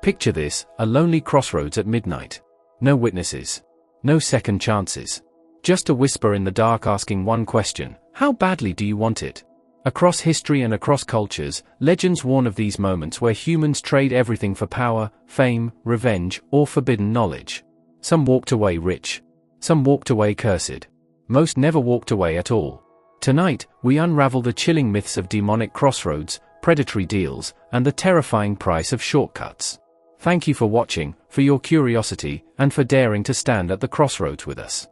Picture this, a lonely crossroads at midnight. No witnesses. No second chances. Just a whisper in the dark asking one question: how badly do you want it? Across history and across cultures, legends warn of these moments where humans trade everything for power, fame, revenge, or forbidden knowledge. Some walked away rich. Some walked away cursed. Most never walked away at all. Tonight, we unravel the chilling myths of demonic crossroads, predatory deals, and the terrifying price of shortcuts. Thank you for watching, for your curiosity, and for daring to stand at the crossroads with us.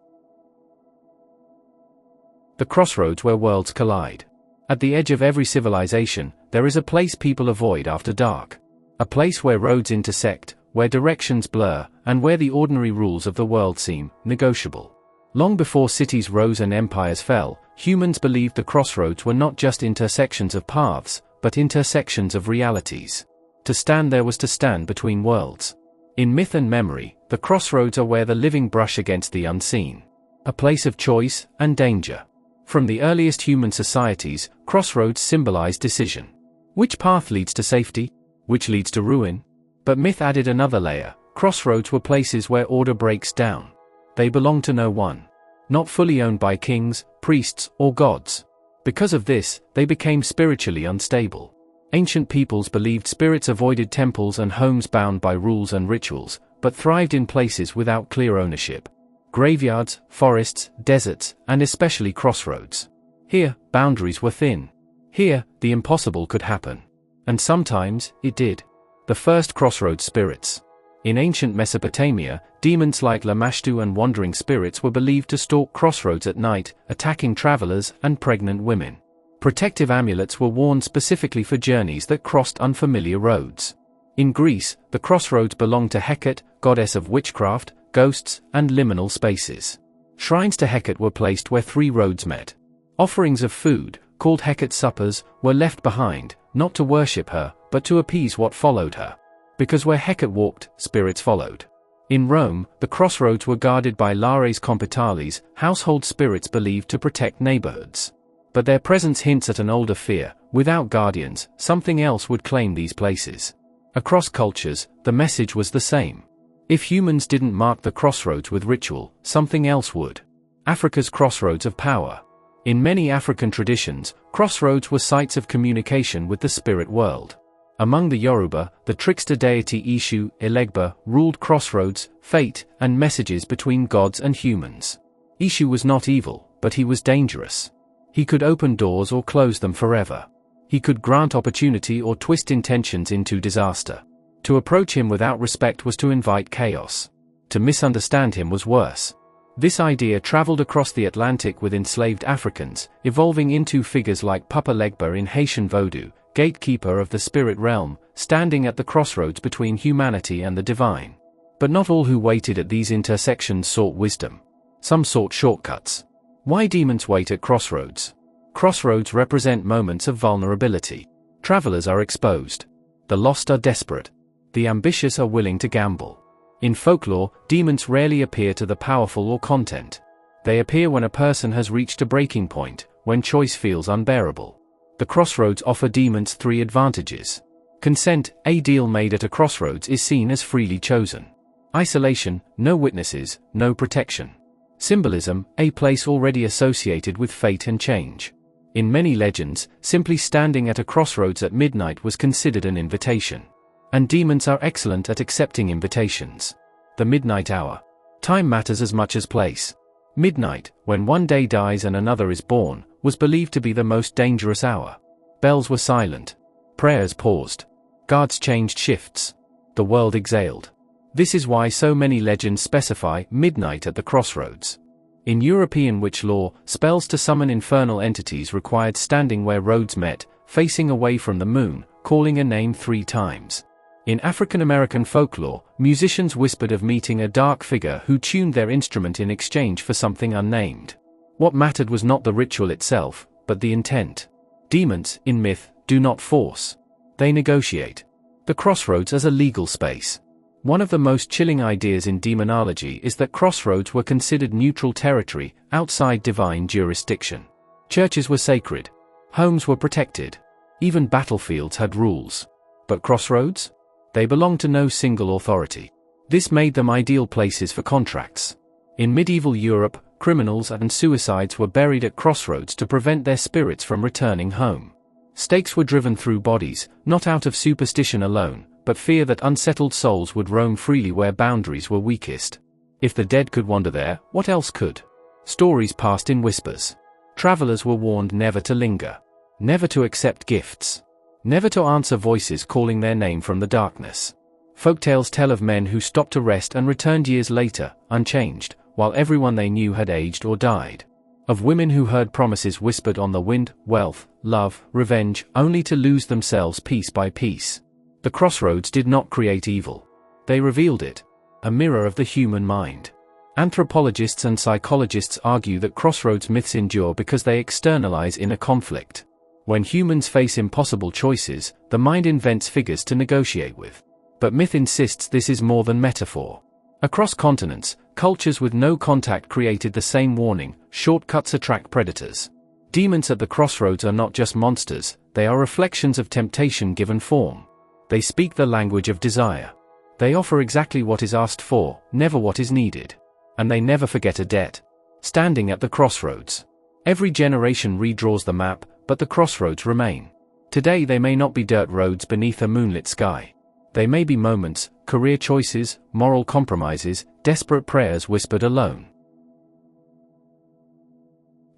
The crossroads where worlds collide. At the edge of every civilization, there is a place people avoid after dark. A place where roads intersect, where directions blur, and where the ordinary rules of the world seem negotiable. Long before cities rose and empires fell, humans believed the crossroads were not just intersections of paths, but intersections of realities. To stand there was to stand between worlds. In myth and memory, the crossroads are where the living brush against the unseen. A place of choice and danger. From the earliest human societies, crossroads symbolize decision. Which path leads to safety? Which leads to ruin? But myth added another layer. Crossroads were places where order breaks down. They belonged to no one. Not fully owned by kings, priests, or gods. Because of this, they became spiritually unstable. Ancient peoples believed spirits avoided temples and homes bound by rules and rituals, but thrived in places without clear ownership. Graveyards, forests, deserts, and especially crossroads. Here, boundaries were thin. Here, the impossible could happen. And sometimes, it did. The first crossroads spirits. In ancient Mesopotamia, demons like Lamashtu and wandering spirits were believed to stalk crossroads at night, attacking travelers and pregnant women. Protective amulets were worn specifically for journeys that crossed unfamiliar roads. In Greece, the crossroads belonged to Hecate, goddess of witchcraft, ghosts, and liminal spaces. Shrines to Hecate were placed where three roads met. Offerings of food, called Hecate suppers, were left behind, not to worship her, but to appease what followed her. Because where Hecate walked, spirits followed. In Rome, the crossroads were guarded by lares compitales, household spirits believed to protect neighborhoods. But their presence hints at an older fear: without guardians, something else would claim these places. Across cultures, the message was the same. If humans didn't mark the crossroads with ritual, something else would. Africa's crossroads of power. In many African traditions, crossroads were sites of communication with the spirit world. Among the Yoruba, the trickster deity Ishu, Elegba, ruled crossroads, fate, and messages between gods and humans. Ishu was not evil, but he was dangerous. He could open doors or close them forever. He could grant opportunity or twist intentions into disaster. To approach him without respect was to invite chaos. To misunderstand him was worse. This idea traveled across the Atlantic with enslaved Africans, evolving into figures like Papa Legba in Haitian Vodou, gatekeeper of the spirit realm, standing at the crossroads between humanity and the divine. But not all who waited at these intersections sought wisdom. Some sought shortcuts. Why demons wait at crossroads? Crossroads represent moments of vulnerability. Travelers are exposed. The lost are desperate. The ambitious are willing to gamble. In folklore, demons rarely appear to the powerful or content. They appear when a person has reached a breaking point, when choice feels unbearable. The crossroads offer demons three advantages. Consent: a deal made at a crossroads is seen as freely chosen. Isolation: no witnesses, no protection. Symbolism: a place already associated with fate and change. In many legends, simply standing at a crossroads at midnight was considered an invitation. And demons are excellent at accepting invitations. The midnight hour. Time matters as much as place. Midnight, when one day dies and another is born, was believed to be the most dangerous hour. Bells were silent. Prayers paused. Guards changed shifts. The world exhaled. This is why so many legends specify midnight at the crossroads. In European witch lore, spells to summon infernal entities required standing where roads met, facing away from the moon, calling a name 3 times. In African American folklore, musicians whispered of meeting a dark figure who tuned their instrument in exchange for something unnamed. What mattered was not the ritual itself, but the intent. Demons, in myth, do not force. They negotiate. The crossroads as a legal space. One of the most chilling ideas in demonology is that crossroads were considered neutral territory, outside divine jurisdiction. Churches were sacred. Homes were protected. Even battlefields had rules. But crossroads? They belonged to no single authority. This made them ideal places for contracts. In medieval Europe, criminals and suicides were buried at crossroads to prevent their spirits from returning home. Stakes were driven through bodies, not out of superstition alone, but fear that unsettled souls would roam freely where boundaries were weakest. If the dead could wander there, what else could? Stories passed in whispers. Travelers were warned never to linger, never to accept gifts, never to answer voices calling their name from the darkness. Folktales tell of men who stopped to rest and returned years later, unchanged, while everyone they knew had aged or died. Of women who heard promises whispered on the wind, wealth, love, revenge, only to lose themselves piece by piece. The crossroads did not create evil. They revealed it, a mirror of the human mind. Anthropologists and psychologists argue that crossroads myths endure because they externalize inner conflict. When humans face impossible choices, the mind invents figures to negotiate with. But myth insists this is more than metaphor. Across continents, cultures with no contact created the same warning: shortcuts attract predators. Demons at the crossroads are not just monsters, they are reflections of temptation given form. They speak the language of desire. They offer exactly what is asked for, never what is needed. And they never forget a debt. Standing at the crossroads. Every generation redraws the map, but the crossroads remain. Today they may not be dirt roads beneath a moonlit sky. They may be moments, career choices, moral compromises, desperate prayers whispered alone.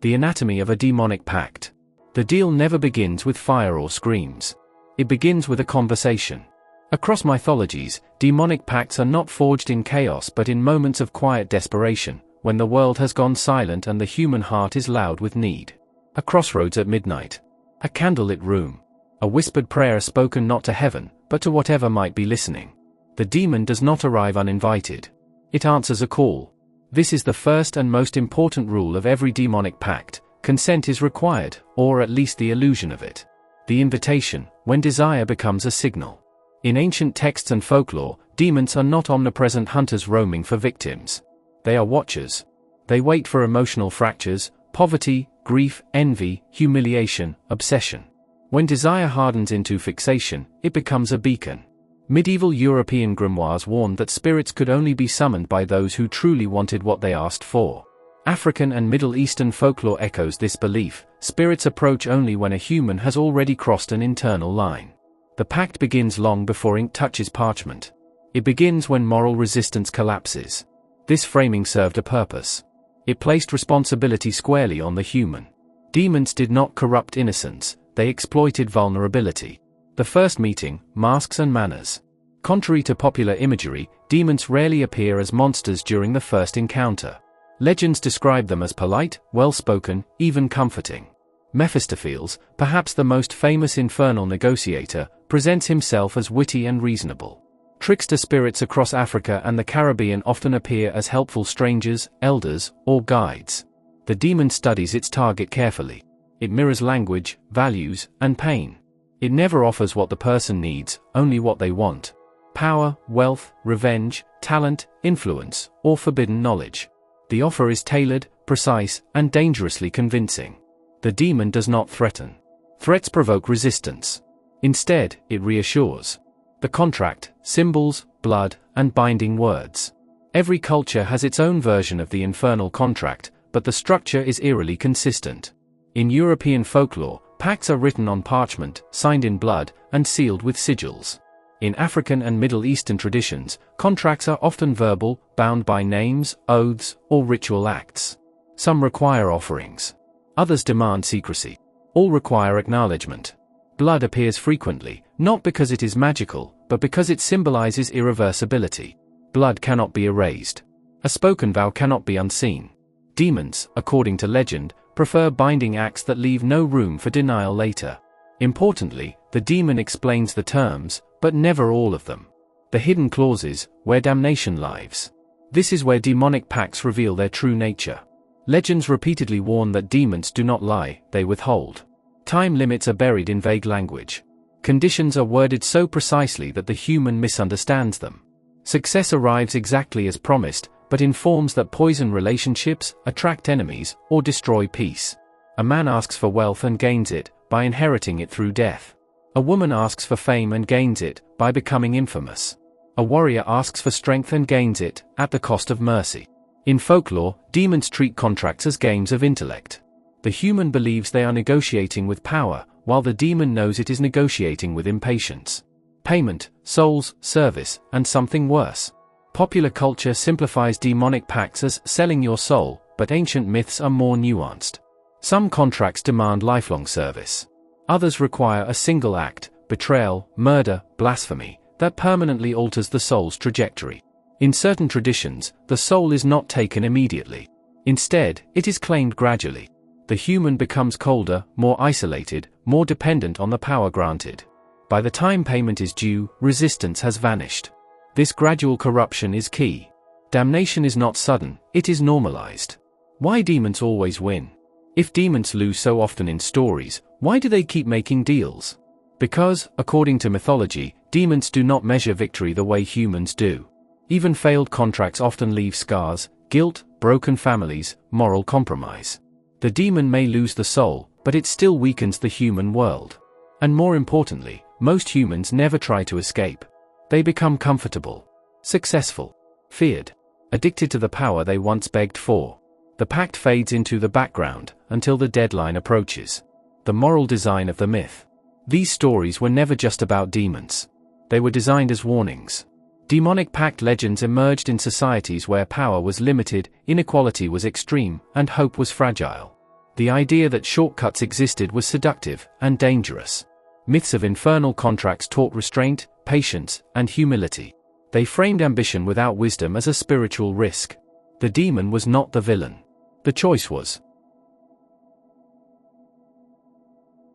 The anatomy of a demonic pact. The deal never begins with fire or screams. It begins with a conversation. Across mythologies, demonic pacts are not forged in chaos but in moments of quiet desperation, when the world has gone silent and the human heart is loud with need. A crossroads at midnight. A candlelit room. A whispered prayer spoken not to heaven, but to whatever might be listening. The demon does not arrive uninvited. It answers a call. This is the first and most important rule of every demonic pact: consent is required, or at least the illusion of it. The invitation, when desire becomes a signal. In ancient texts and folklore, demons are not omnipresent hunters roaming for victims. They are watchers. They wait for emotional fractures, poverty, grief, envy, humiliation, obsession. When desire hardens into fixation, it becomes a beacon. Medieval European grimoires warned that spirits could only be summoned by those who truly wanted what they asked for. African and Middle Eastern folklore echoes this belief: spirits approach only when a human has already crossed an internal line. The pact begins long before ink touches parchment. It begins when moral resistance collapses. This framing served a purpose. It placed responsibility squarely on the human. Demons did not corrupt innocence, they exploited vulnerability. The first meeting, masks and manners. Contrary to popular imagery, demons rarely appear as monsters during the first encounter. Legends describe them as polite, well-spoken, even comforting. Mephistopheles, perhaps the most famous infernal negotiator, presents himself as witty and reasonable. Trickster spirits across Africa and the Caribbean often appear as helpful strangers, elders, or guides. The demon studies its target carefully. It mirrors language, values, and pain. It never offers what the person needs, only what they want. Power, wealth, revenge, talent, influence, or forbidden knowledge. The offer is tailored, precise, and dangerously convincing. The demon does not threaten. Threats provoke resistance. Instead, it reassures. The contract, symbols, blood, and binding words. Every culture has its own version of the infernal contract, but the structure is eerily consistent. In European folklore, pacts are written on parchment, signed in blood, and sealed with sigils. In African and Middle Eastern traditions, contracts are often verbal, bound by names, oaths, or ritual acts. Some require offerings. Others demand secrecy. All require acknowledgement. Blood appears frequently, not because it is magical, but because it symbolizes irreversibility. Blood cannot be erased. A spoken vow cannot be unseen. Demons, according to legend, prefer binding acts that leave no room for denial later. Importantly, the demon explains the terms, but never all of them. The hidden clauses, where damnation lives. This is where demonic pacts reveal their true nature. Legends repeatedly warn that demons do not lie, they withhold. Time limits are buried in vague language. Conditions are worded so precisely that the human misunderstands them. Success arrives exactly as promised, but informs that poison relationships, attract enemies, or destroy peace. A man asks for wealth and gains it, by inheriting it through death. A woman asks for fame and gains it, by becoming infamous. A warrior asks for strength and gains it, at the cost of mercy. In folklore, demons treat contracts as games of intellect. The human believes they are negotiating with power, while the demon knows it is negotiating with impatience. Payment, souls, service, and something worse. Popular culture simplifies demonic pacts as selling your soul, but ancient myths are more nuanced. Some contracts demand lifelong service. Others require a single act, betrayal, murder, blasphemy, that permanently alters the soul's trajectory. In certain traditions, the soul is not taken immediately. Instead, it is claimed gradually. The human becomes colder, more isolated, more dependent on the power granted. By the time payment is due, resistance has vanished. This gradual corruption is key. Damnation is not sudden, it is normalized. Why demons always win? If demons lose so often in stories, why do they keep making deals? Because, according to mythology, demons do not measure victory the way humans do. Even failed contracts often leave scars, guilt, broken families, moral compromise. The demon may lose the soul, but it still weakens the human world. And more importantly, most humans never try to escape. They become comfortable, successful, feared, addicted to the power they once begged for. The pact fades into the background, until the deadline approaches. The moral design of the myth. These stories were never just about demons. They were designed as warnings. Demonic pact legends emerged in societies where power was limited, inequality was extreme, and hope was fragile. The idea that shortcuts existed was seductive and dangerous. Myths of infernal contracts taught restraint, patience, and humility. They framed ambition without wisdom as a spiritual risk. The demon was not the villain. The choice was.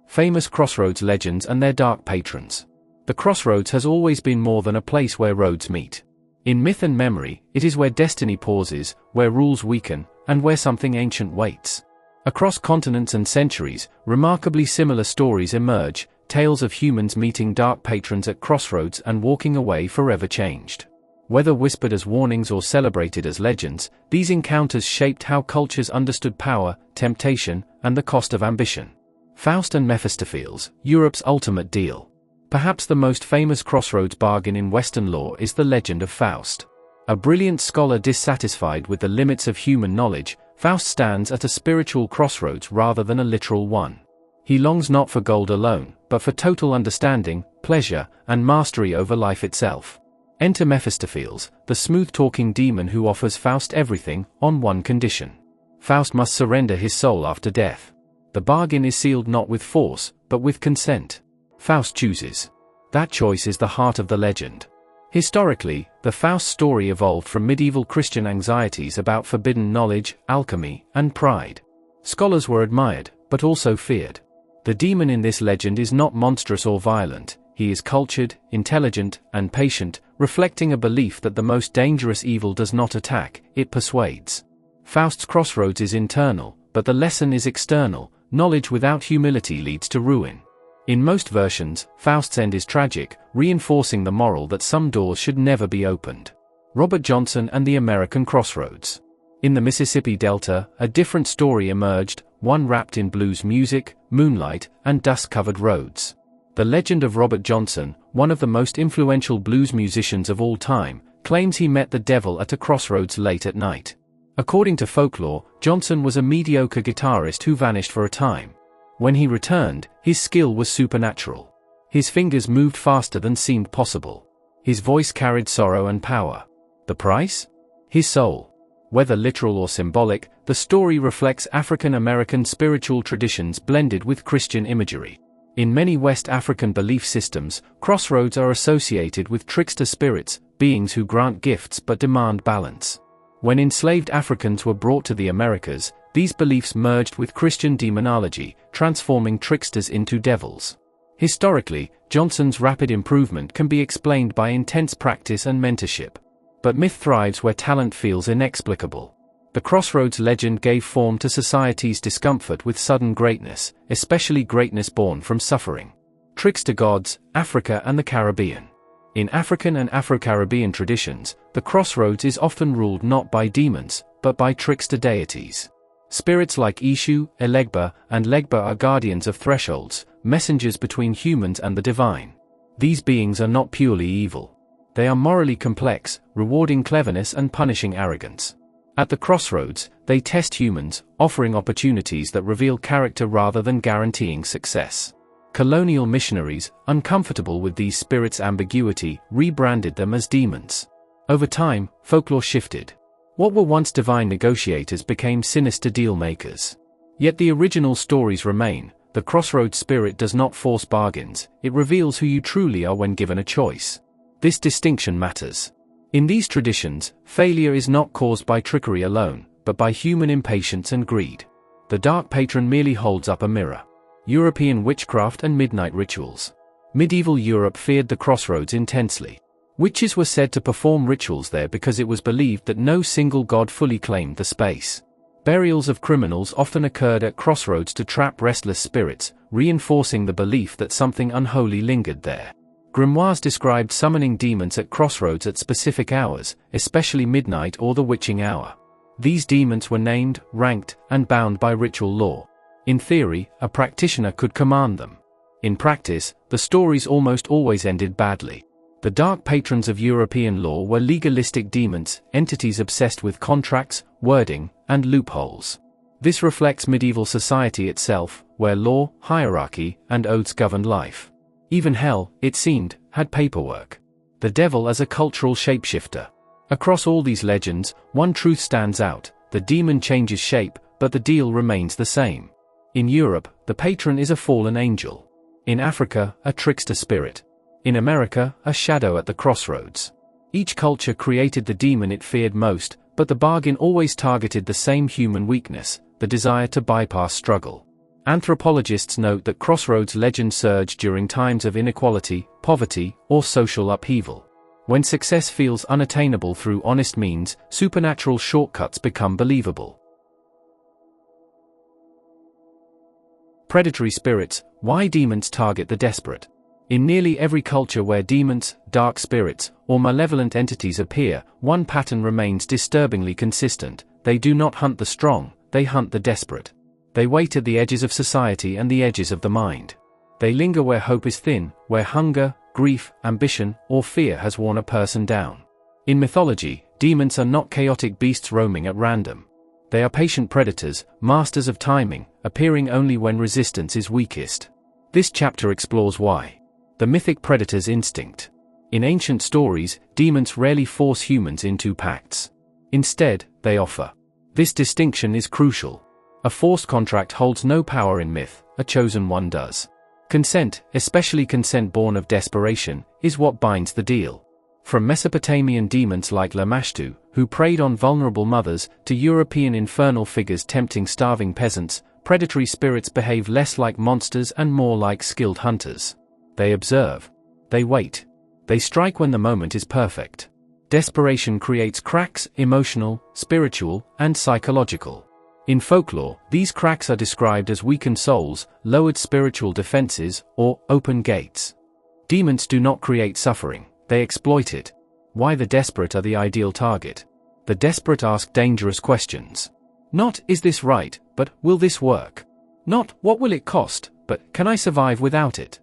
Famous Crossroads legends and their dark patrons. The crossroads has always been more than a place where roads meet. In myth and memory, it is where destiny pauses, where rules weaken, and where something ancient waits. Across continents and centuries, remarkably similar stories emerge, tales of humans meeting dark patrons at crossroads and walking away forever changed. Whether whispered as warnings or celebrated as legends, these encounters shaped how cultures understood power, temptation, and the cost of ambition. Faust and Mephistopheles, Europe's ultimate deal. Perhaps the most famous crossroads bargain in Western lore is the legend of Faust. A brilliant scholar dissatisfied with the limits of human knowledge, Faust stands at a spiritual crossroads rather than a literal one. He longs not for gold alone, but for total understanding, pleasure, and mastery over life itself. Enter Mephistopheles, the smooth-talking demon who offers Faust everything, on one condition. Faust must surrender his soul after death. The bargain is sealed not with force, but with consent. Faust chooses. That choice is the heart of the legend. Historically, the Faust story evolved from medieval Christian anxieties about forbidden knowledge, alchemy, and pride. Scholars were admired, but also feared. The demon in this legend is not monstrous or violent, he is cultured, intelligent, and patient, reflecting a belief that the most dangerous evil does not attack, it persuades. Faust's crossroads is internal, but the lesson is external. Knowledge without humility leads to ruin. In most versions, Faust's end is tragic, reinforcing the moral that some doors should never be opened. Robert Johnson and the American Crossroads. In the Mississippi Delta, a different story emerged, one wrapped in blues music, moonlight, and dust-covered roads. The legend of Robert Johnson, one of the most influential blues musicians of all time, claims he met the devil at a crossroads late at night. According to folklore, Johnson was a mediocre guitarist who vanished for a time. When he returned, his skill was supernatural. His fingers moved faster than seemed possible. His voice carried sorrow and power. The price? His soul. Whether literal or symbolic, the story reflects African American spiritual traditions blended with Christian imagery. In many West African belief systems, crossroads are associated with trickster spirits, beings who grant gifts but demand balance. When enslaved Africans were brought to the Americas, these beliefs merged with Christian demonology, transforming tricksters into devils. Historically, Johnson's rapid improvement can be explained by intense practice and mentorship. But myth thrives where talent feels inexplicable. The Crossroads legend gave form to society's discomfort with sudden greatness, especially greatness born from suffering. Trickster gods, Africa and the Caribbean. In African and Afro-Caribbean traditions, the crossroads is often ruled not by demons, but by trickster deities. Spirits like Ishu, Elegba, and Legba are guardians of thresholds, messengers between humans and the divine. These beings are not purely evil. They are morally complex, rewarding cleverness and punishing arrogance. At the crossroads, they test humans, offering opportunities that reveal character rather than guaranteeing success. Colonial missionaries, uncomfortable with these spirits' ambiguity, rebranded them as demons. Over time, folklore shifted. What were once divine negotiators became sinister deal-makers. Yet the original stories remain. The crossroads spirit does not force bargains, it reveals who you truly are when given a choice. This distinction matters. In these traditions, failure is not caused by trickery alone, but by human impatience and greed. The dark patron merely holds up a mirror. European witchcraft and midnight rituals. Medieval Europe feared the crossroads intensely. Witches were said to perform rituals there because it was believed that no single god fully claimed the space. Burials of criminals often occurred at crossroads to trap restless spirits, reinforcing the belief that something unholy lingered there. Grimoires described summoning demons at crossroads at specific hours, especially midnight or the witching hour. These demons were named, ranked, and bound by ritual law. In theory, a practitioner could command them. In practice, the stories almost always ended badly. The dark patrons of European law were legalistic demons, entities obsessed with contracts, wording, and loopholes. This reflects medieval society itself, where law, hierarchy, and oaths governed life. Even hell, it seemed, had paperwork. The devil as a cultural shapeshifter. Across all these legends, one truth stands out: the demon changes shape, but the deal remains the same. In Europe, the patron is a fallen angel. In Africa, a trickster spirit. In America, a shadow at the crossroads. Each culture created the demon it feared most, but the bargain always targeted the same human weakness, the desire to bypass struggle. Anthropologists note that crossroads legends surge during times of inequality, poverty, or social upheaval. When success feels unattainable through honest means, supernatural shortcuts become believable. Predatory spirits: why demons target the desperate. In nearly every culture where demons, dark spirits, or malevolent entities appear, one pattern remains disturbingly consistent: they do not hunt the strong, they hunt the desperate. They wait at the edges of society and the edges of the mind. They linger where hope is thin, where hunger, grief, ambition, or fear has worn a person down. In mythology, demons are not chaotic beasts roaming at random. They are patient predators, masters of timing, appearing only when resistance is weakest. This chapter explores why. The mythic predator's instinct. In ancient stories, demons rarely force humans into pacts. Instead, they offer. This distinction is crucial. A forced contract holds no power in myth, a chosen one does. Consent, especially consent born of desperation, is what binds the deal. From Mesopotamian demons like Lamashtu, who preyed on vulnerable mothers, to European infernal figures tempting starving peasants, predatory spirits behave less like monsters and more like skilled hunters. They observe. They wait. They strike when the moment is perfect. Desperation creates cracks: emotional, spiritual, and psychological. In folklore, these cracks are described as weakened souls, lowered spiritual defenses, or open gates. Demons do not create suffering, they exploit it. Why the desperate are the ideal target. The desperate ask dangerous questions. Not, is this right, but, will this work? Not, what will it cost, but, can I survive without it?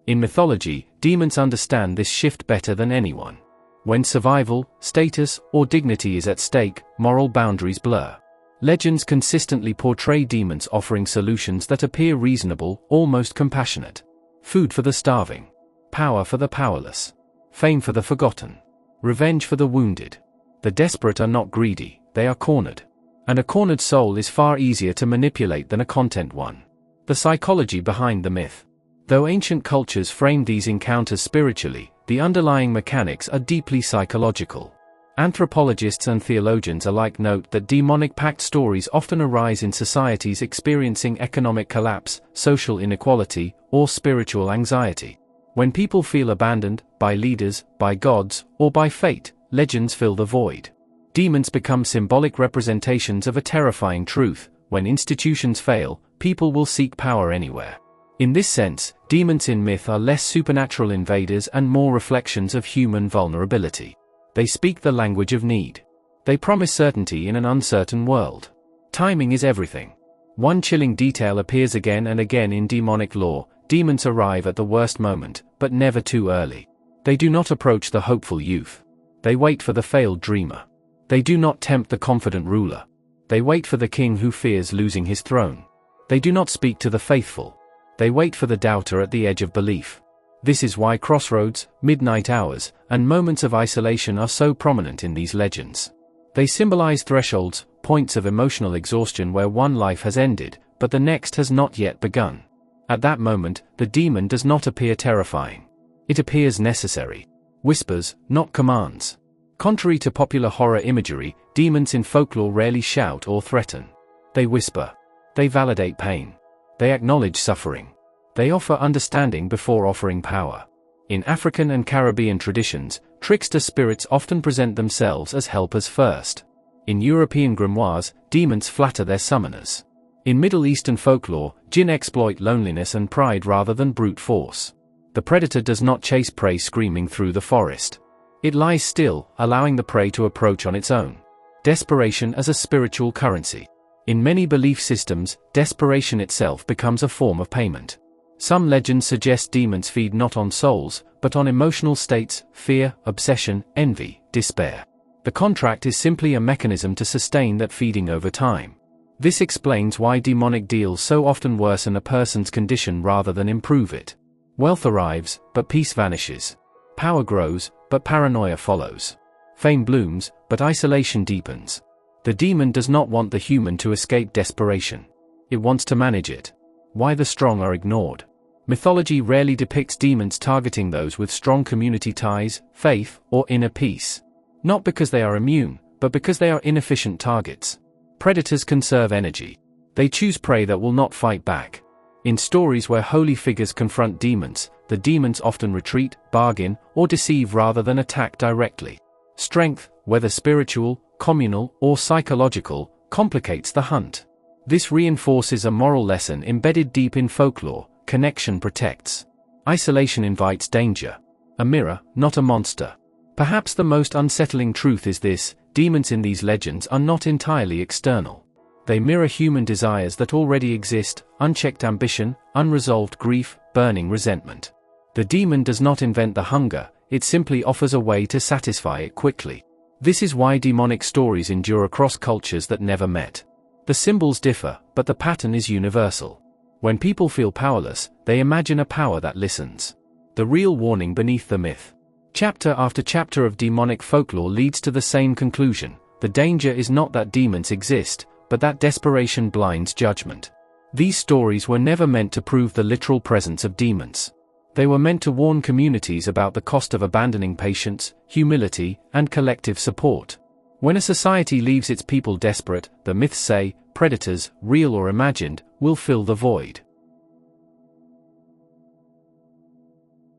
In mythology, demons understand this shift better than anyone. When survival, status, or dignity is at stake, moral boundaries blur. Legends consistently portray demons offering solutions that appear reasonable, almost compassionate. Food for the starving. Power for the powerless. Fame for the forgotten. Revenge for the wounded. The desperate are not greedy, they are cornered. And a cornered soul is far easier to manipulate than a content one. The psychology behind the myth. Though ancient cultures framed these encounters spiritually, the underlying mechanics are deeply psychological. Anthropologists and theologians alike note that demonic pact stories often arise in societies experiencing economic collapse, social inequality, or spiritual anxiety. When people feel abandoned, by leaders, by gods, or by fate, legends fill the void. Demons become symbolic representations of a terrifying truth: when institutions fail, people will seek power anywhere. In this sense, demons in myth are less supernatural invaders and more reflections of human vulnerability. They speak the language of need. They promise certainty in an uncertain world. Timing is everything. One chilling detail appears again and again in demonic lore: demons arrive at the worst moment, but never too early. They do not approach the hopeful youth. They wait for the failed dreamer. They do not tempt the confident ruler. They wait for the king who fears losing his throne. They do not speak to the faithful. They wait for the doubter at the edge of belief. This is why crossroads, midnight hours, and moments of isolation are so prominent in these legends. They symbolize thresholds, points of emotional exhaustion where one life has ended, but the next has not yet begun. At that moment, the demon does not appear terrifying. It appears necessary. Whispers, not commands. Contrary to popular horror imagery, demons in folklore rarely shout or threaten. They whisper. They validate pain. They acknowledge suffering. They offer understanding before offering power. In African and Caribbean traditions, trickster spirits often present themselves as helpers first. In European grimoires, demons flatter their summoners. In Middle Eastern folklore, jinn exploit loneliness and pride rather than brute force. The predator does not chase prey screaming through the forest. It lies still, allowing the prey to approach on its own. Desperation as a spiritual currency. In many belief systems, desperation itself becomes a form of payment. Some legends suggest demons feed not on souls, but on emotional states: fear, obsession, envy, despair. The contract is simply a mechanism to sustain that feeding over time. This explains why demonic deals so often worsen a person's condition rather than improve it. Wealth arrives, but peace vanishes. Power grows, but paranoia follows. Fame blooms, but isolation deepens. The demon does not want the human to escape desperation. It wants to manage it. Why the strong are ignored. Mythology rarely depicts demons targeting those with strong community ties, faith, or inner peace. Not because they are immune, but because they are inefficient targets. Predators conserve energy. They choose prey that will not fight back. In stories where holy figures confront demons, the demons often retreat, bargain, or deceive rather than attack directly. Strength, whether spiritual, communal, or psychological, complicates the hunt. This reinforces a moral lesson embedded deep in folklore: connection protects. Isolation invites danger. A mirror, not a monster. Perhaps the most unsettling truth is this: demons in these legends are not entirely external. They mirror human desires that already exist: unchecked ambition, unresolved grief, burning resentment. The demon does not invent the hunger, it simply offers a way to satisfy it quickly. This is why demonic stories endure across cultures that never met. The symbols differ, but the pattern is universal. When people feel powerless, they imagine a power that listens. The real warning beneath the myth. Chapter after chapter of demonic folklore leads to the same conclusion: the danger is not that demons exist, but that desperation blinds judgment. These stories were never meant to prove the literal presence of demons. They were meant to warn communities about the cost of abandoning patience, humility, and collective support. When a society leaves its people desperate, the myths say, predators, real or imagined, will fill the void.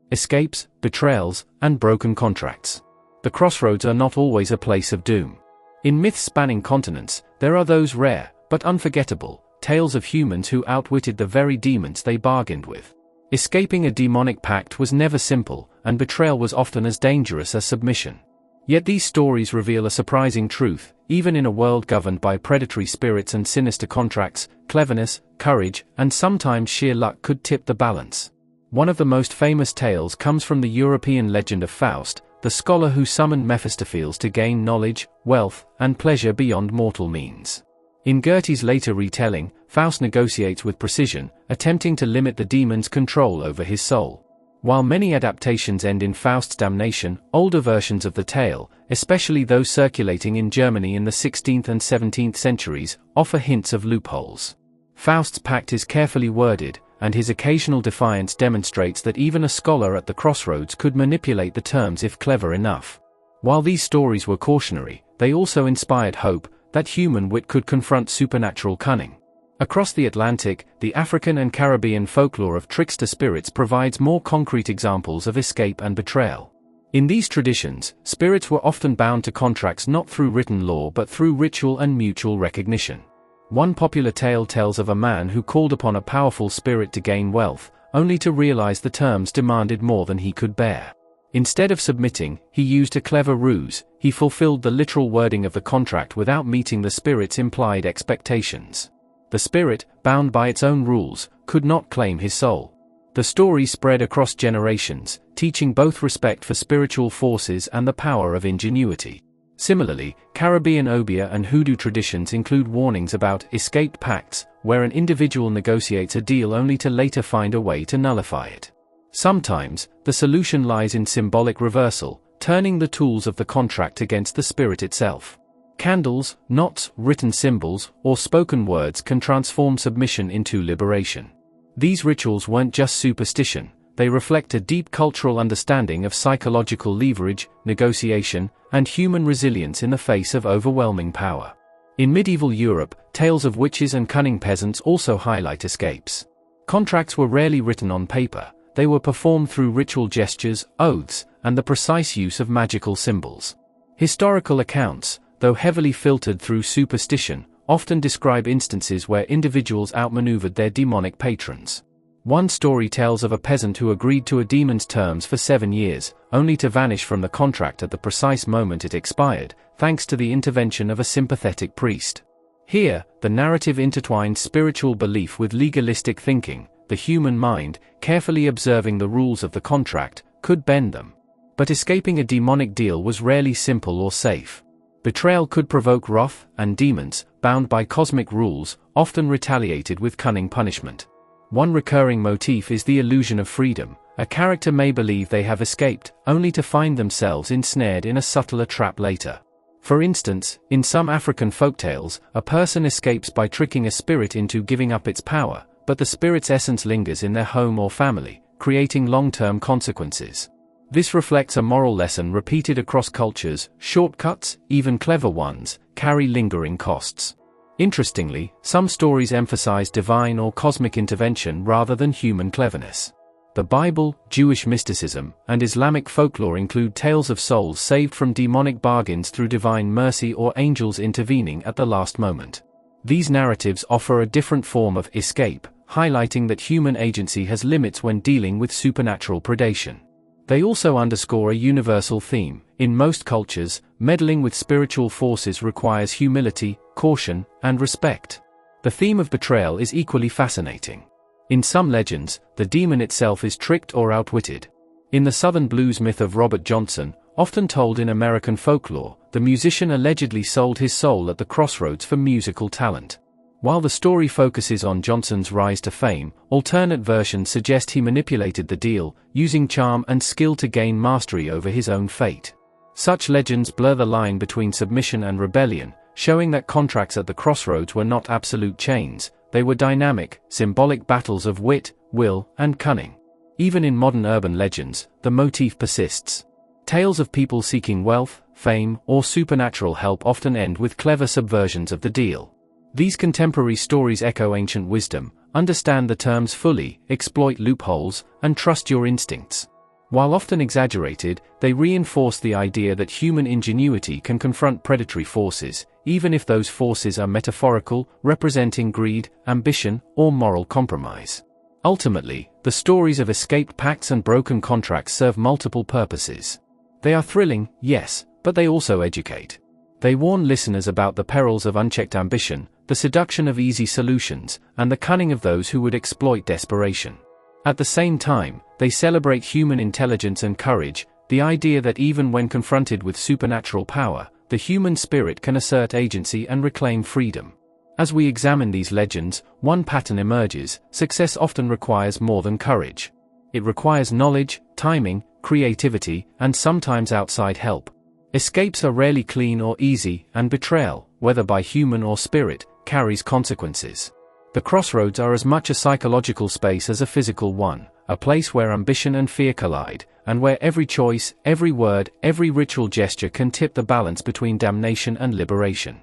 Escapes, betrayals, and broken contracts. The crossroads are not always a place of doom. In myths spanning continents, there are those rare, but unforgettable, tales of humans who outwitted the very demons they bargained with. Escaping a demonic pact was never simple, and betrayal was often as dangerous as submission. Yet these stories reveal a surprising truth: even in a world governed by predatory spirits and sinister contracts, cleverness, courage, and sometimes sheer luck could tip the balance. One of the most famous tales comes from the European legend of Faust, the scholar who summoned Mephistopheles to gain knowledge, wealth, and pleasure beyond mortal means. In Goethe's later retelling, Faust negotiates with precision, attempting to limit the demon's control over his soul. While many adaptations end in Faust's damnation, older versions of the tale, especially those circulating in Germany in the 16th and 17th centuries, offer hints of loopholes. Faust's pact is carefully worded, and his occasional defiance demonstrates that even a scholar at the crossroads could manipulate the terms if clever enough. While these stories were cautionary, they also inspired hope that human wit could confront supernatural cunning. Across the Atlantic, the African and Caribbean folklore of trickster spirits provides more concrete examples of escape and betrayal. In these traditions, spirits were often bound to contracts not through written law but through ritual and mutual recognition. One popular tale tells of a man who called upon a powerful spirit to gain wealth, only to realize the terms demanded more than he could bear. Instead of submitting, he used a clever ruse. He fulfilled the literal wording of the contract without meeting the spirit's implied expectations. The spirit, bound by its own rules, could not claim his soul. The story spread across generations, teaching both respect for spiritual forces and the power of ingenuity. Similarly, Caribbean obeah and hoodoo traditions include warnings about escaped pacts, where an individual negotiates a deal only to later find a way to nullify it. Sometimes, the solution lies in symbolic reversal, turning the tools of the contract against the spirit itself. Candles, knots, written symbols, or spoken words can transform submission into liberation. These rituals weren't just superstition, they reflect a deep cultural understanding of psychological leverage, negotiation, and human resilience in the face of overwhelming power. In medieval Europe, tales of witches and cunning peasants also highlight escapes. Contracts were rarely written on paper, they were performed through ritual gestures, oaths, and the precise use of magical symbols. Historical accounts, though heavily filtered through superstition, often describe instances where individuals outmaneuvered their demonic patrons. One story tells of a peasant who agreed to a demon's terms for 7 years, only to vanish from the contract at the precise moment it expired, thanks to the intervention of a sympathetic priest. Here, the narrative intertwined spiritual belief with legalistic thinking. The human mind, carefully observing the rules of the contract, could bend them. But escaping a demonic deal was rarely simple or safe. Betrayal could provoke wrath, and demons, bound by cosmic rules, often retaliated with cunning punishment. One recurring motif is the illusion of freedom. A character may believe they have escaped, only to find themselves ensnared in a subtler trap later. For instance, in some African folktales, a person escapes by tricking a spirit into giving up its power, but the spirit's essence lingers in their home or family, creating long-term consequences. This reflects a moral lesson repeated across cultures: shortcuts, even clever ones, carry lingering costs. Interestingly, some stories emphasize divine or cosmic intervention rather than human cleverness. The Bible, Jewish mysticism, and Islamic folklore include tales of souls saved from demonic bargains through divine mercy or angels intervening at the last moment. These narratives offer a different form of escape, highlighting that human agency has limits when dealing with supernatural predation. They also underscore a universal theme. In most cultures, meddling with spiritual forces requires humility, caution, and respect. The theme of betrayal is equally fascinating. In some legends, the demon itself is tricked or outwitted. In the Southern blues myth of Robert Johnson, often told in American folklore, the musician allegedly sold his soul at the Crossroads for musical talent. While the story focuses on Johnson's rise to fame, alternate versions suggest he manipulated the deal, using charm and skill to gain mastery over his own fate. Such legends blur the line between submission and rebellion, showing that contracts at the Crossroads were not absolute chains, they were dynamic, symbolic battles of wit, will, and cunning. Even in modern urban legends, the motif persists. Tales of people seeking wealth, fame, or supernatural help often end with clever subversions of the deal. These contemporary stories echo ancient wisdom: understand the terms fully, exploit loopholes, and trust your instincts. While often exaggerated, they reinforce the idea that human ingenuity can confront predatory forces, even if those forces are metaphorical, representing greed, ambition, or moral compromise. Ultimately, the stories of escaped pacts and broken contracts serve multiple purposes. They are thrilling, yes, but they also educate. They warn listeners about the perils of unchecked ambition, the seduction of easy solutions, and the cunning of those who would exploit desperation. At the same time, they celebrate human intelligence and courage, the idea that even when confronted with supernatural power, the human spirit can assert agency and reclaim freedom. As we examine these legends, one pattern emerges: success often requires more than courage. It requires knowledge, timing, creativity, and sometimes outside help. Escapes are rarely clean or easy, and betrayal, whether by human or spirit, carries consequences. The Crossroads are as much a psychological space as a physical one, a place where ambition and fear collide, and where every choice, every word, every ritual gesture can tip the balance between damnation and liberation.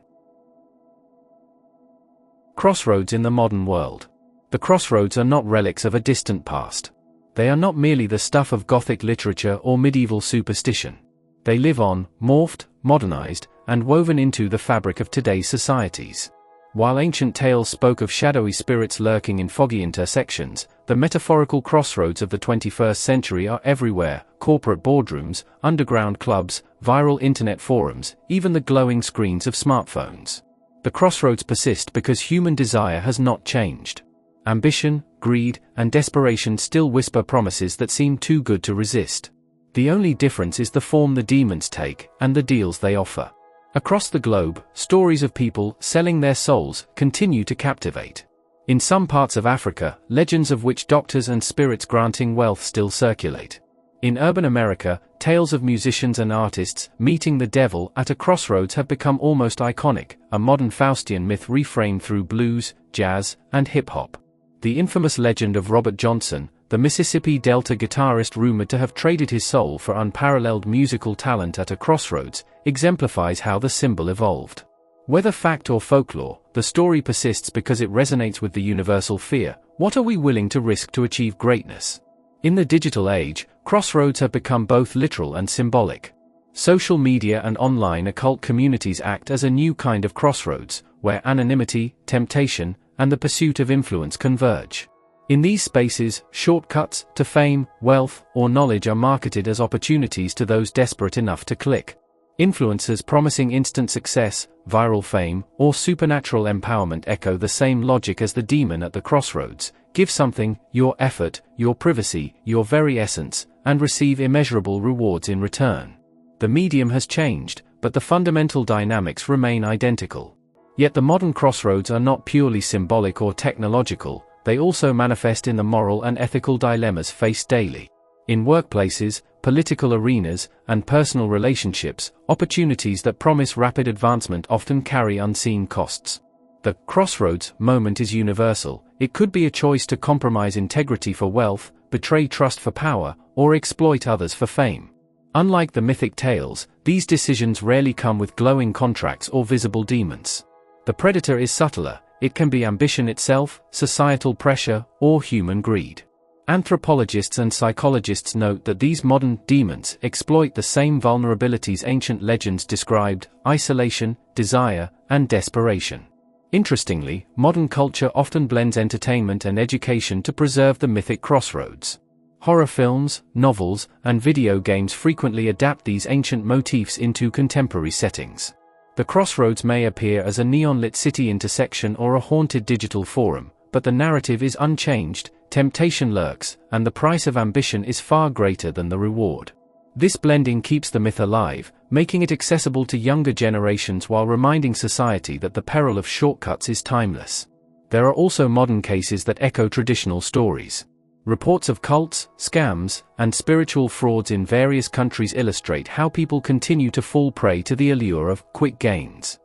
Crossroads in the modern world. The Crossroads are not relics of a distant past. They are not merely the stuff of Gothic literature or medieval superstition. They live on, morphed, modernized, and woven into the fabric of today's societies. While ancient tales spoke of shadowy spirits lurking in foggy intersections, the metaphorical crossroads of the 21st century are everywhere, corporate boardrooms, underground clubs, viral internet forums, even the glowing screens of smartphones. The crossroads persist because human desire has not changed. Ambition, greed, and desperation still whisper promises that seem too good to resist. The only difference is the form the demons take and the deals they offer. Across the globe, stories of people selling their souls continue to captivate. In some parts of Africa, legends of witch doctors and spirits granting wealth still circulate. In urban America, tales of musicians and artists meeting the devil at a crossroads have become almost iconic, a modern Faustian myth reframed through blues, jazz, and hip-hop. The infamous legend of Robert Johnson, the Mississippi Delta guitarist rumored to have traded his soul for unparalleled musical talent at a crossroads, exemplifies how the symbol evolved. Whether fact or folklore, the story persists because it resonates with the universal fear: what are we willing to risk to achieve greatness? In the digital age, crossroads have become both literal and symbolic. Social media and online occult communities act as a new kind of crossroads, where anonymity, temptation, and the pursuit of influence converge. In these spaces, shortcuts to fame, wealth, or knowledge are marketed as opportunities to those desperate enough to click. Influencers promising instant success, viral fame, or supernatural empowerment echo the same logic as the demon at the crossroads: give something, your effort, your privacy, your very essence, and receive immeasurable rewards in return. The medium has changed, but the fundamental dynamics remain identical. Yet the modern crossroads are not purely symbolic or technological, they also manifest in the moral and ethical dilemmas faced daily. In workplaces, political arenas, and personal relationships, opportunities that promise rapid advancement often carry unseen costs. The crossroads moment is universal. It could be a choice to compromise integrity for wealth, betray trust for power, or exploit others for fame. Unlike the mythic tales, these decisions rarely come with glowing contracts or visible demons. The predator is subtler. It can be ambition itself, societal pressure, or human greed. Anthropologists and psychologists note that these modern demons exploit the same vulnerabilities ancient legends described: isolation, desire, and desperation. Interestingly, modern culture often blends entertainment and education to preserve the mythic crossroads. Horror films, novels, and video games frequently adapt these ancient motifs into contemporary settings. The crossroads may appear as a neon-lit city intersection or a haunted digital forum, but the narrative is unchanged: temptation lurks, and the price of ambition is far greater than the reward. This blending keeps the myth alive, making it accessible to younger generations while reminding society that the peril of shortcuts is timeless. There are also modern cases that echo traditional stories. Reports of cults, scams, and spiritual frauds in various countries illustrate how people continue to fall prey to the allure of quick gains.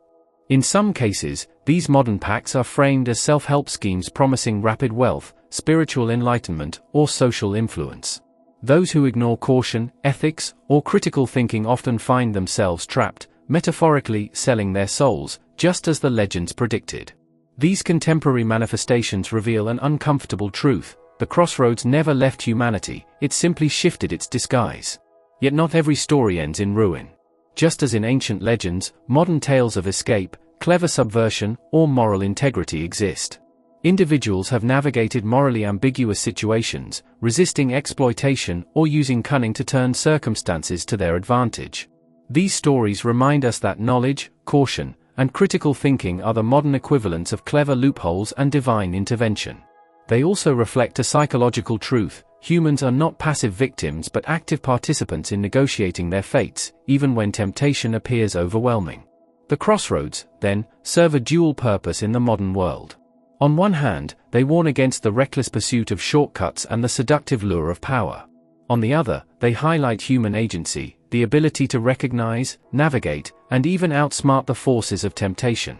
In some cases, these modern pacts are framed as self-help schemes promising rapid wealth, spiritual enlightenment, or social influence. Those who ignore caution, ethics, or critical thinking often find themselves trapped, metaphorically selling their souls, just as the legends predicted. These contemporary manifestations reveal an uncomfortable truth: the crossroads never left humanity, it simply shifted its disguise. Yet not every story ends in ruin. Just as in ancient legends, modern tales of escape, clever subversion, or moral integrity exist. Individuals have navigated morally ambiguous situations, resisting exploitation or using cunning to turn circumstances to their advantage. These stories remind us that knowledge, caution, and critical thinking are the modern equivalents of clever loopholes and divine intervention. They also reflect a psychological truth: humans are not passive victims but active participants in negotiating their fates, even when temptation appears overwhelming. The crossroads, then, serve a dual purpose in the modern world. On one hand, they warn against the reckless pursuit of shortcuts and the seductive lure of power. On the other, they highlight human agency, the ability to recognize, navigate, and even outsmart the forces of temptation.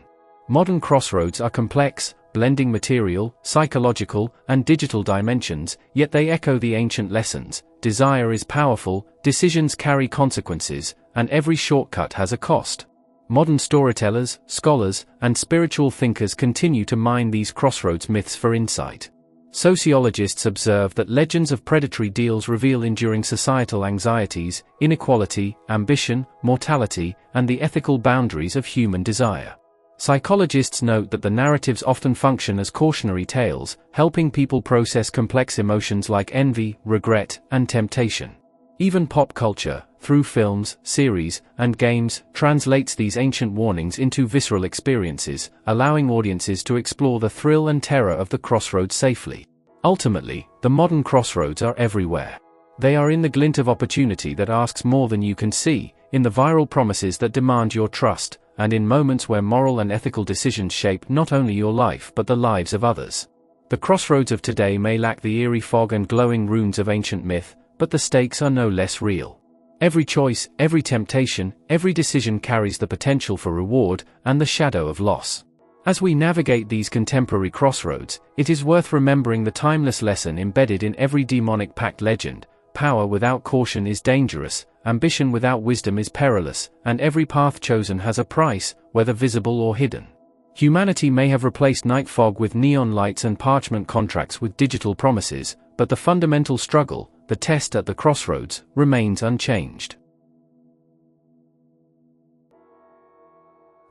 Modern crossroads are complex, blending material, psychological, and digital dimensions, yet they echo the ancient lessons: desire is powerful, decisions carry consequences, and every shortcut has a cost. Modern storytellers, scholars, and spiritual thinkers continue to mine these crossroads myths for insight. Sociologists observe that legends of predatory deals reveal enduring societal anxieties, inequality, ambition, mortality, and the ethical boundaries of human desire. Psychologists note that the narratives often function as cautionary tales, helping people process complex emotions like envy, regret, and temptation. Even pop culture, through films, series, and games, translates these ancient warnings into visceral experiences, allowing audiences to explore the thrill and terror of the crossroads safely. Ultimately, the modern crossroads are everywhere. They are in the glint of opportunity that asks more than you can see, in the viral promises that demand your trust, and in moments where moral and ethical decisions shape not only your life but the lives of others. The crossroads of today may lack the eerie fog and glowing runes of ancient myth, but the stakes are no less real. Every choice, every temptation, every decision carries the potential for reward and the shadow of loss. As we navigate these contemporary crossroads, it is worth remembering the timeless lesson embedded in every demonic pact legend: power without caution is dangerous, ambition without wisdom is perilous, and every path chosen has a price, whether visible or hidden. Humanity may have replaced night fog with neon lights and parchment contracts with digital promises, but the fundamental struggle, the test at the crossroads, remains unchanged.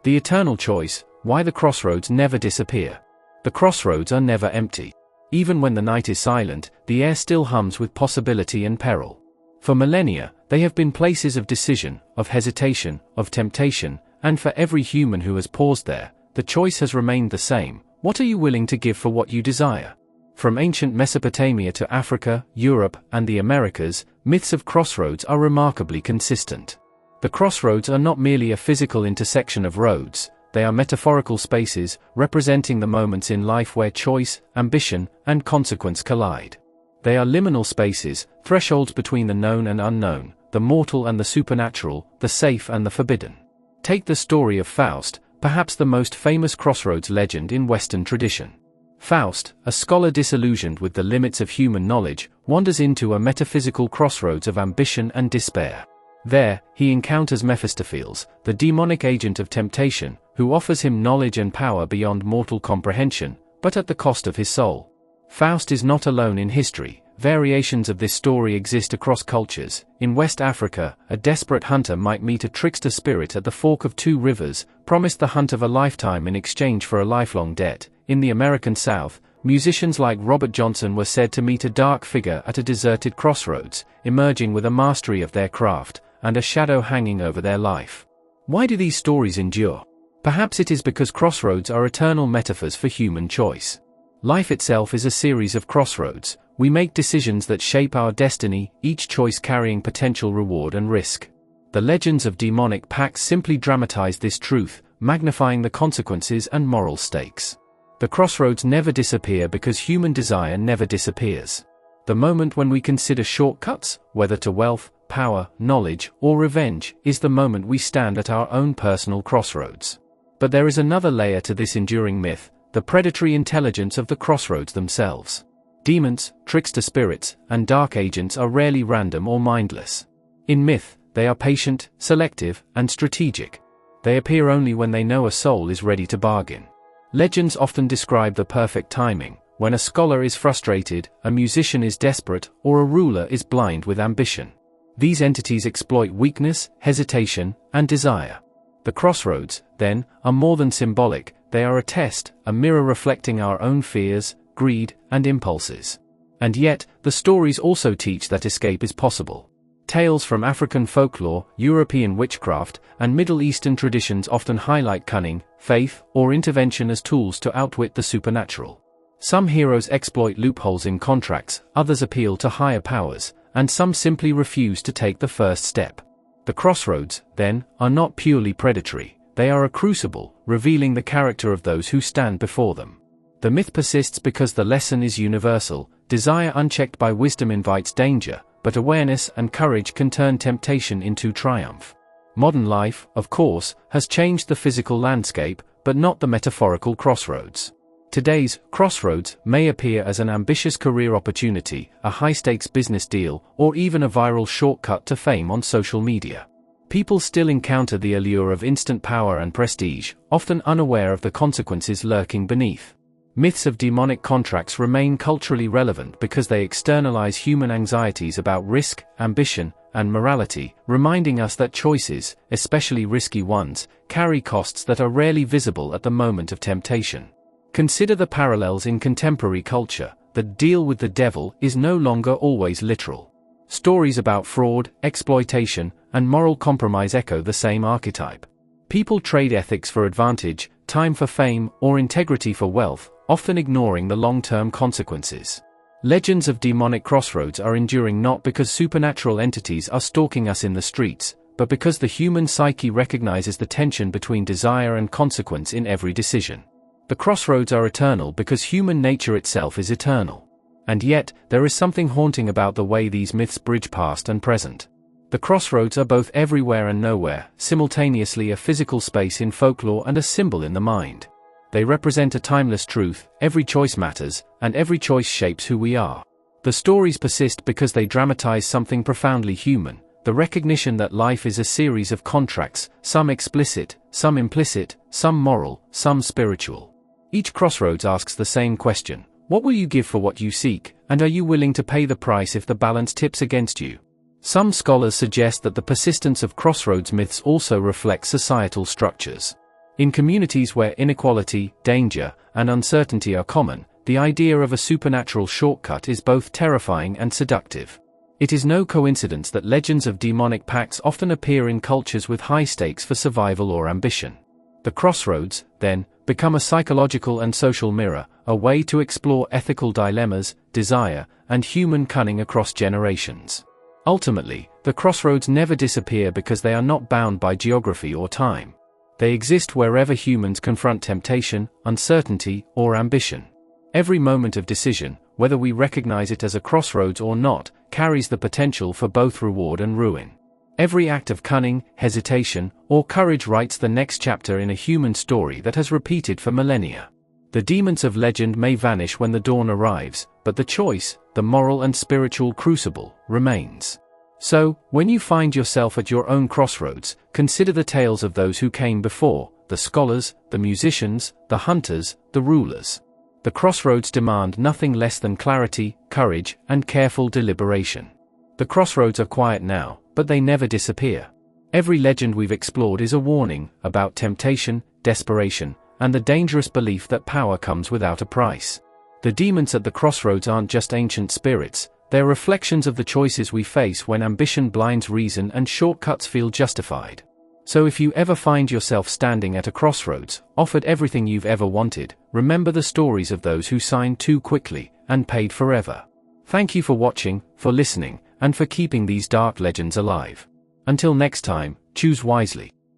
The eternal choice: why the crossroads never disappear. The crossroads are never empty. Even when the night is silent, the air still hums with possibility and peril. For millennia, they have been places of decision, of hesitation, of temptation, and for every human who has paused there, the choice has remained the same: what are you willing to give for what you desire? From ancient Mesopotamia to Africa, Europe, and the Americas, myths of crossroads are remarkably consistent. The crossroads are not merely a physical intersection of roads, they are metaphorical spaces, representing the moments in life where choice, ambition, and consequence collide. They are liminal spaces, thresholds between the known and unknown, the mortal and the supernatural, the safe and the forbidden. Take the story of Faust, perhaps the most famous crossroads legend in Western tradition. Faust, a scholar disillusioned with the limits of human knowledge, wanders into a metaphysical crossroads of ambition and despair. There, he encounters Mephistopheles, the demonic agent of temptation, who offers him knowledge and power beyond mortal comprehension, but at the cost of his soul. Faust is not alone in history. Variations of this story exist across cultures. In West Africa, a desperate hunter might meet a trickster spirit at the fork of two rivers, promised the hunt of a lifetime in exchange for a lifelong debt. In the American South, musicians like Robert Johnson were said to meet a dark figure at a deserted crossroads, emerging with a mastery of their craft, and a shadow hanging over their life. Why do these stories endure? Perhaps it is because crossroads are eternal metaphors for human choice. Life itself is a series of crossroads. We make decisions that shape our destiny, each choice carrying potential reward and risk. The legends of demonic pacts simply dramatize this truth, magnifying the consequences and moral stakes. The crossroads never disappear because human desire never disappears. The moment when we consider shortcuts, whether to wealth, power, knowledge, or revenge, is the moment we stand at our own personal crossroads. But there is another layer to this enduring myth: the predatory intelligence of the crossroads themselves. Demons, trickster spirits, and dark agents are rarely random or mindless. In myth, they are patient, selective, and strategic. They appear only when they know a soul is ready to bargain. Legends often describe the perfect timing: when a scholar is frustrated, a musician is desperate, or a ruler is blind with ambition. These entities exploit weakness, hesitation, and desire. The crossroads, then, are more than symbolic. They are a test, a mirror reflecting our own fears, greed, and impulses. And yet, the stories also teach that escape is possible. Tales from African folklore, European witchcraft, and Middle Eastern traditions often highlight cunning, faith, or intervention as tools to outwit the supernatural. Some heroes exploit loopholes in contracts, others appeal to higher powers, and some simply refuse to take the first step. The crossroads, then, are not purely predatory. They are a crucible, revealing the character of those who stand before them. The myth persists because the lesson is universal: desire unchecked by wisdom invites danger, but awareness and courage can turn temptation into triumph. Modern life, of course, has changed the physical landscape, but not the metaphorical crossroads. Today's crossroads may appear as an ambitious career opportunity, a high-stakes business deal, or even a viral shortcut to fame on social media. People still encounter the allure of instant power and prestige, often unaware of the consequences lurking beneath. Myths of demonic contracts remain culturally relevant because they externalize human anxieties about risk, ambition, and morality, reminding us that choices, especially risky ones, carry costs that are rarely visible at the moment of temptation. Consider the parallels in contemporary culture. The deal with the devil is no longer always literal. Stories about fraud, exploitation, and moral compromise echo the same archetype. People trade ethics for advantage, time for fame, or integrity for wealth, often ignoring the long-term consequences. Legends of demonic crossroads are enduring not because supernatural entities are stalking us in the streets, but because the human psyche recognizes the tension between desire and consequence in every decision. The crossroads are eternal because human nature itself is eternal. And yet, there is something haunting about the way these myths bridge past and present. The crossroads are both everywhere and nowhere, simultaneously a physical space in folklore and a symbol in the mind. They represent a timeless truth: every choice matters, and every choice shapes who we are. The stories persist because they dramatize something profoundly human, the recognition that life is a series of contracts, some explicit, some implicit, some moral, some spiritual. Each crossroads asks the same question: what will you give for what you seek, and are you willing to pay the price if the balance tips against you? Some scholars suggest that the persistence of crossroads myths also reflects societal structures. In communities where inequality, danger, and uncertainty are common, the idea of a supernatural shortcut is both terrifying and seductive. It is no coincidence that legends of demonic pacts often appear in cultures with high stakes for survival or ambition. The crossroads, then, become a psychological and social mirror, a way to explore ethical dilemmas, desire, and human cunning across generations. Ultimately, the crossroads never disappear because they are not bound by geography or time. They exist wherever humans confront temptation, uncertainty, or ambition. Every moment of decision, whether we recognize it as a crossroads or not, carries the potential for both reward and ruin. Every act of cunning, hesitation, or courage writes the next chapter in a human story that has repeated for millennia. The demons of legend may vanish when the dawn arrives, but the choice, the moral and spiritual crucible, remains. So, when you find yourself at your own crossroads, consider the tales of those who came before: the scholars, the musicians, the hunters, the rulers. The crossroads demand nothing less than clarity, courage, and careful deliberation. The crossroads are quiet now, but they never disappear. Every legend we've explored is a warning about temptation, desperation, and the dangerous belief that power comes without a price. The demons at the crossroads aren't just ancient spirits, they're reflections of the choices we face when ambition blinds reason and shortcuts feel justified. So if you ever find yourself standing at a crossroads, offered everything you've ever wanted, remember the stories of those who signed too quickly and paid forever. Thank you for watching, for listening, and for keeping these dark legends alive. Until next time, choose wisely.